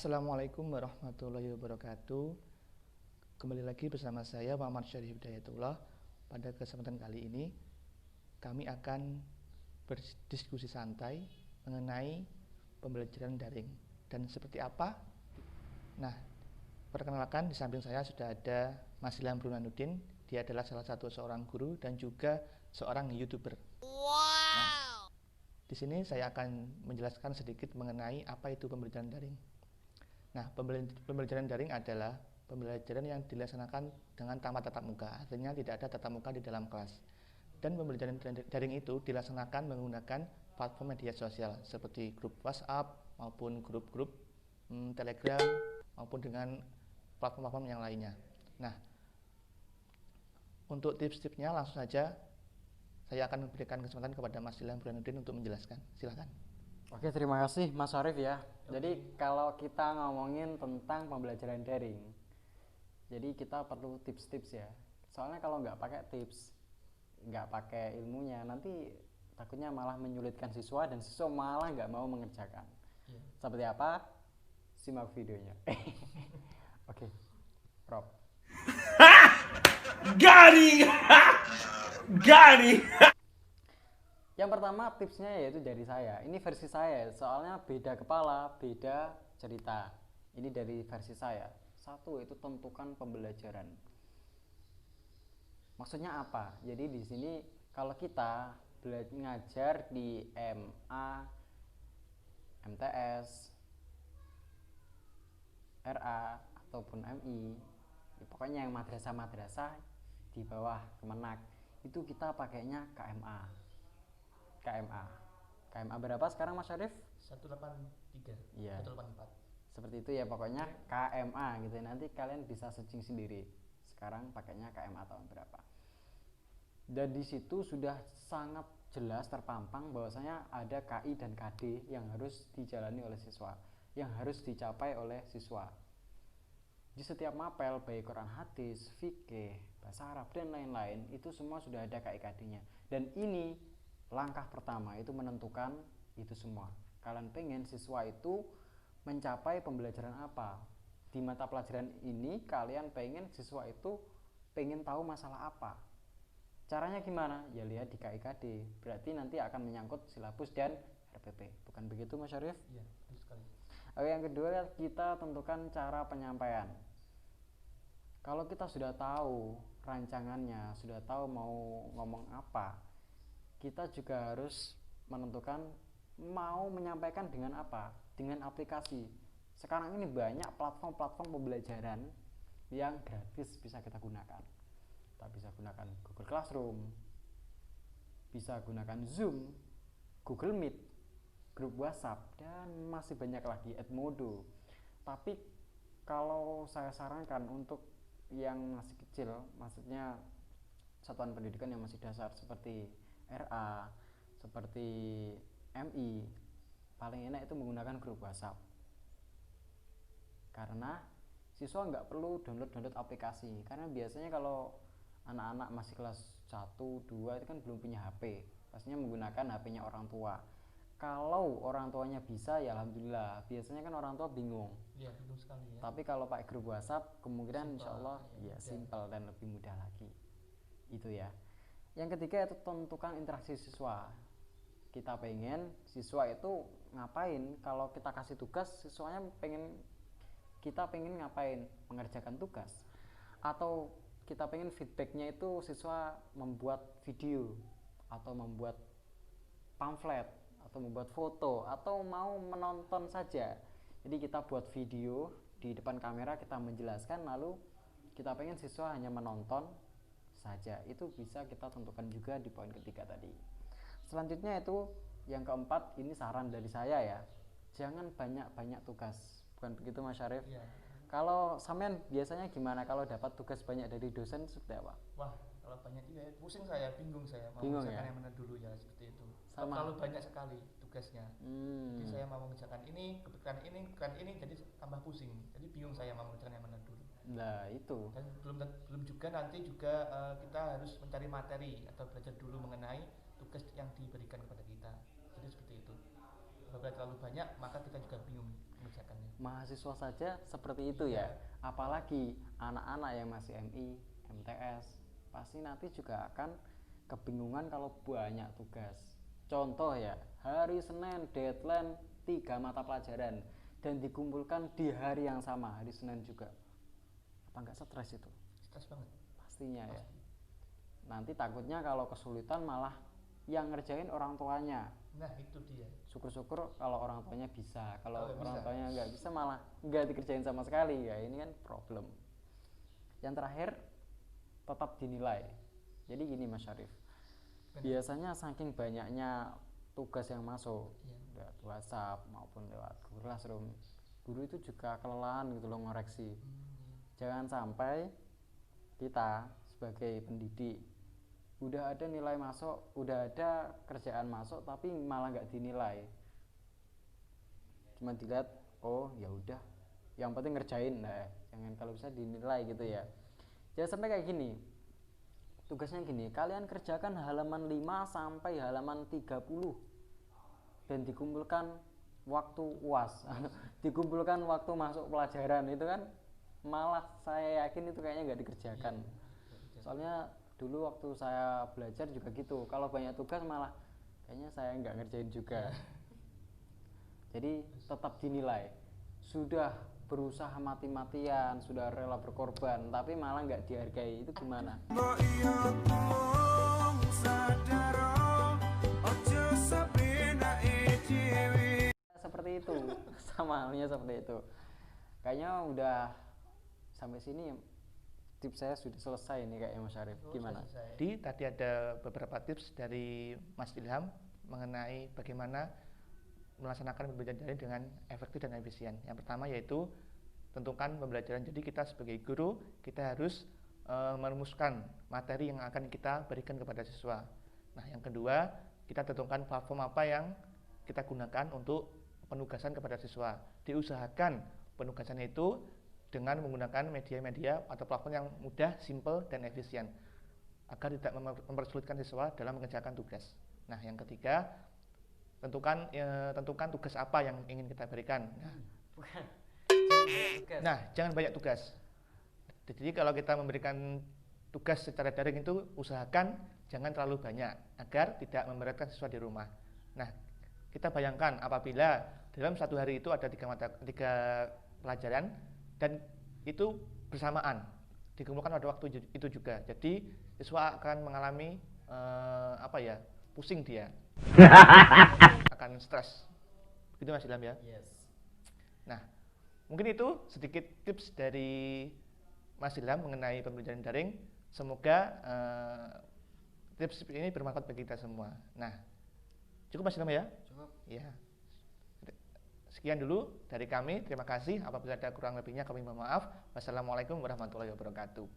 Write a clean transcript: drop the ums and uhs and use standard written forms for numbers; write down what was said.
Assalamualaikum warahmatullahi wabarakatuh. Kembali lagi bersama saya Muhammad Syarif Hidayatullah. Pada kesempatan kali ini kami akan berdiskusi santai mengenai pembelajaran daring dan seperti apa. Nah, perkenalkan, di samping saya sudah ada Mas Ilham Burhanuddin. Dia adalah salah satu seorang guru dan juga seorang YouTuber. Nah, di sini saya akan menjelaskan sedikit mengenai apa itu pembelajaran daring. Nah, pembelajaran daring adalah pembelajaran yang dilaksanakan dengan tanpa tatap muka, artinya tidak ada tatap muka di dalam kelas. Dan pembelajaran daring itu dilaksanakan menggunakan platform media sosial seperti grup WhatsApp maupun grup-grup Telegram maupun dengan platform-platform yang lainnya. Nah, untuk tips-tipsnya langsung saja saya akan memberikan kesempatan kepada Mas Ilham Burhanuddin untuk menjelaskan. Silakan. Oke, terima kasih Mas Arif ya. Jadi kalau kita ngomongin tentang pembelajaran daring, jadi kita perlu tips-tips ya. Soalnya kalau nggak pakai tips, nggak pakai ilmunya, nanti takutnya malah menyulitkan siswa dan siswa malah nggak mau mengerjakan. Seperti apa? Simak videonya. Oke, Prof. Garing. Garing. Yang pertama tipsnya yaitu dari saya. Ini versi saya, soalnya beda kepala, beda cerita. Ini dari versi saya. Satu, itu tentukan pembelajaran. Maksudnya apa? Jadi di sini kalau kita ngajar di MA, MTS, RA ataupun MI, pokoknya yang madrasah-madrasah di bawah Kemenak, itu kita pakainya KMA. KMA berapa sekarang Mas Syarif? 183. Iya. 184. Seperti itu ya, pokoknya KMA gitu. Nanti kalian bisa searching sendiri. Sekarang pakainya KMA tahun berapa. Dan di situ sudah sangat jelas terpampang bahwasanya ada KI dan KD yang harus dijalani oleh siswa, yang harus dicapai oleh siswa. Di setiap mapel, baik Quran hadis, fikih, bahasa Arab dan lain-lain, itu semua sudah ada KI KD-nya. Dan ini langkah pertama, itu menentukan itu semua. Kalian pengen siswa itu mencapai pembelajaran apa? Di mata pelajaran ini kalian pengen siswa itu pengen tahu masalah apa? Caranya gimana? Ya lihat di KIKD. Berarti nanti akan menyangkut silabus dan RPP. Bukan begitu Mas Syarif? Iya, betul sekali. Oke, yang kedua kita tentukan cara penyampaian. Kalau kita sudah tahu rancangannya, sudah tahu mau ngomong apa, kita juga harus menentukan mau menyampaikan dengan apa, dengan aplikasi. Sekarang ini banyak platform-platform pembelajaran yang gratis bisa kita gunakan. Kita bisa gunakan Google Classroom, bisa gunakan Zoom, Google Meet, grup WhatsApp, dan masih banyak lagi, Edmodo. Tapi kalau saya sarankan untuk yang masih kecil, maksudnya satuan pendidikan yang masih dasar seperti RA, seperti MI, paling enak itu menggunakan grup WhatsApp. Karena siswa nggak perlu download aplikasi. Karena biasanya kalau anak-anak masih kelas 1, 2 itu kan belum punya HP. Pastinya menggunakan HP-nya orang tua. Kalau orang tuanya bisa ya alhamdulillah. Biasanya kan orang tua bingung. Iya, bingung sekali ya. Tapi kalau pakai grup WhatsApp kemungkinan insya Allah ya mudah. simpel dan lebih mudah lagi. Itu ya. Yang ketiga itu tentukan interaksi siswa. Kita pengen siswa itu ngapain? Kalau kita kasih tugas, siswanya kita pengen ngapain? Mengerjakan tugas. Atau kita pengen feedbacknya itu siswa membuat video atau membuat pamflet atau membuat foto atau mau menonton saja. Jadi kita buat video di depan kamera, kita menjelaskan, lalu kita pengen siswa hanya menonton saja. Itu bisa kita tentukan juga di poin ketiga tadi. Selanjutnya itu yang keempat, ini saran dari saya ya, jangan banyak tugas. Bukan begitu Mas Syarif? Iya. Kalau sampean biasanya gimana kalau dapat tugas banyak dari dosen seperti apa? Wah, kalau banyak juga pusing saya, bingung saya mau Bingung mengerjakan ya? yang mana dulu ya, seperti itu. Sama. Terlalu banyak sekali tugasnya. Jadi saya mau mengerjakan ini, kebetulan ini, jadi tambah pusing. Jadi bingung saya mau mengerjakan yang mana dulu. Nah itu. Dan belum juga nanti juga kita harus mencari materi atau belajar dulu mengenai tugas yang diberikan kepada kita. Jadi seperti itu. Apabila terlalu banyak maka kita juga bingung. mahasiswa saja seperti itu ya, apalagi anak-anak yang masih MI, MTS, pasti nanti juga akan kebingungan kalau banyak tugas. Contoh ya, hari Senin deadline 3 mata pelajaran dan dikumpulkan di hari yang sama, hari Senin juga. Apa enggak stres itu? Stres banget. Pastinya ya. Nanti takutnya kalau kesulitan malah yang ngerjain orang tuanya. Nah itu dia. Syukur-syukur kalau orang tuanya bisa, kalau Kalau orang bisa. tuanya nggak bisa malah nggak dikerjain sama sekali ya, ini kan problem. Yang terakhir, tetap dinilai. Jadi gini Mas Syarif, biasanya saking banyaknya tugas yang masuk lewat WhatsApp maupun lewat Google Classroom, guru itu juga kelelahan gitu loh ngoreksi. Jangan sampai kita sebagai pendidik udah ada nilai masuk, udah ada kerjaan masuk tapi malah nggak dinilai, cuma dilihat oh ya udah yang penting ngerjain. Nah jangan, kalau bisa dinilai gitu ya. Jangan sampai kayak gini, tugasnya gini, kalian kerjakan halaman 5 sampai halaman 30 dan dikumpulkan waktu UAS dikumpulkan waktu masuk pelajaran, itu kan malah saya yakin itu kayaknya nggak dikerjakan. Soalnya dulu waktu saya belajar juga gitu, kalau banyak tugas malah kayaknya saya nggak ngerjain juga. Jadi tetap dinilai, sudah berusaha mati-matian, sudah rela berkorban tapi malah nggak dihargai, itu gimana? Seperti itu, sama halnya seperti itu. Kayaknya udah sampai sini tips saya sudah selesai nih kayaknya Mas Syarif. Gimana? Jadi tadi ada beberapa tips dari Mas Ilham mengenai bagaimana melaksanakan pembelajaran daring dengan efektif dan efisien. Yang pertama yaitu tentukan pembelajaran. Jadi kita sebagai guru kita harus merumuskan materi yang akan kita berikan kepada siswa. Nah, yang kedua kita tentukan platform apa yang kita gunakan untuk penugasan kepada siswa. Diusahakan penugasan itu dengan menggunakan media-media atau platform yang mudah, simple, dan efisien agar tidak mempersulitkan siswa dalam mengerjakan tugas. Nah, yang ketiga, tentukan tugas apa yang ingin kita berikan. Jangan banyak tugas. Jadi kalau kita memberikan tugas secara daring itu usahakan jangan terlalu banyak agar tidak memberatkan siswa di rumah. Nah, kita bayangkan apabila dalam satu hari itu ada 3 pelajaran dan itu bersamaan dikumpulkan pada waktu itu juga, jadi siswa akan mengalami pusing, dia akan stres, gitu Mas Ilham ya. Yes. Nah, mungkin itu sedikit tips dari Mas Ilham mengenai pembelajaran daring. Semoga tips ini bermanfaat bagi kita semua. Nah, cukup Mas Ilham ya? Cukup. Ya. Sekian dulu dari kami. Terima kasih. Apabila ada kurang lebihnya kami mohon maaf. Wassalamualaikum warahmatullahi wabarakatuh.